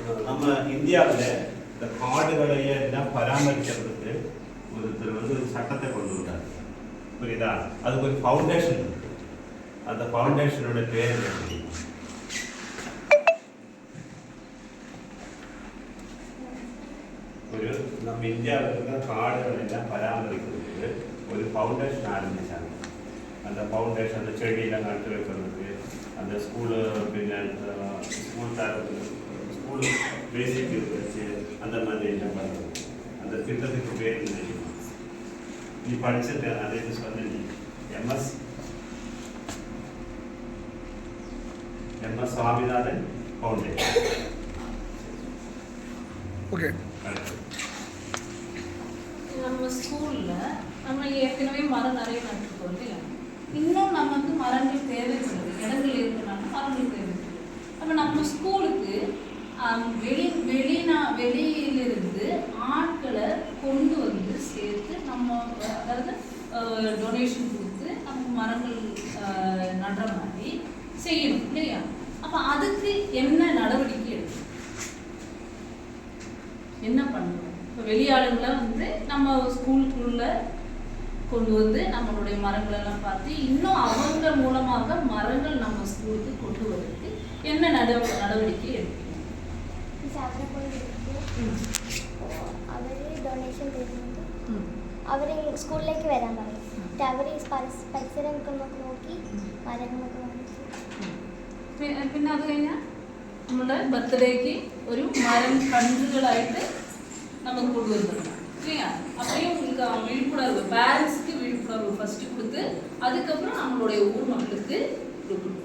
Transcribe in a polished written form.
நம்ம இந்தியாவில் இந்த காடுகளையே எல்லாம் பராமரிக்கிறதுக்கு ஒருத்தர் ஒரு சட்டத்தை கொண்டு வந்தார். புரியுதா? அதுக்கு ஒரு ஃபவுண்டேஷன் இருக்கு. அந்த ஃபவுண்டேஷனோட பேர் என்ன? ஒரு நம்ம இந்தியாவில் இருக்கிற காடுகளை எல்லாம் பராமரிக்கிறதுக்கு ஒரு ஃபவுண்டேஷன் ஆரம்பிச்சாங்க. அந்த ஃபவுண்டேஷன் அந்த செடியெல்லாம் நட்டு வைக்கிறதுக்கு, அந்த ஸ்கூலு பின்ன ஸ்கூல் பேசிக் வச்சு அந்த மாதிரி என்ன பண்ணுறது. அந்த திட்டத்துக்கு பேர் தெரியுமா? நீ படிச்சது அதே சொன்ன நீ எம்எஸ் சுவாமிநாதன் ஃபவுண்டேஷன். ஓகே. நம்ம ஸ்கூல்ல நம்ம ஏற்கனவே மரம் நிறைய நட்டுருக்கோம் இல்லையா? இன்னும் நம்ம வந்து மரங்கள் தேவைப்படுது. இடங்கள் இருக்கிறனால மரங்கள் தேவைப்படுது. அப்போ நம்ம ஸ்கூலுக்கு வெளியிலிருந்து ஆட்களை கொண்டு வந்து சேர்த்து நம்ம அதாவது டொனேஷன் கொடுத்து நம்ம மரங்கள் நடுற மாதிரி செய்யணும் இல்லையா? அப்போ அதுக்கு என்ன நடவடிக்கை எடுக்கணும், என்ன பண்ணணும்? இப்போ வெளியாளுங்களை வந்து நம்ம ஸ்கூலுக்குள்ள கொண்டு வந்து நம்மளுடைய மரங்களெல்லாம் பார்த்து இன்னும் அவங்க மூலமாக மரங்கள் நம்ம ஸ்கூலுக்கு கொண்டு வரதுக்கு என்ன நடவடிக்கை எடுக்கணும்? അവർ ഡൊണേഷൻ തരുന്നുണ്ട്. അവർ സ്കൂളിലേക്ക് വരാൻ പറയും. അവർ പരിസരമൊക്കെ നോക്കി മരങ്ങളൊക്കെ വാങ്ങിച്ചു. പിന്നെ അത് കഴിഞ്ഞാൽ നമ്മുടെ ബർത്ത്ഡേക്ക് ഒരു മരം കണ്ടുകളായിട്ട് നമുക്ക് കൊണ്ടുവരുന്നുണ്ട് இல்லையா? அப்பயும் உங்களுக்கு விழிப்புணர்வு, பேரண்ட்ஸுக்கு விழிப்புணர்வு ஃபர்ஸ்ட் கொடுத்து அதுக்கப்புறம் நம்மளுடைய ஊர் மக்களுக்கு கொடுக்கணும்.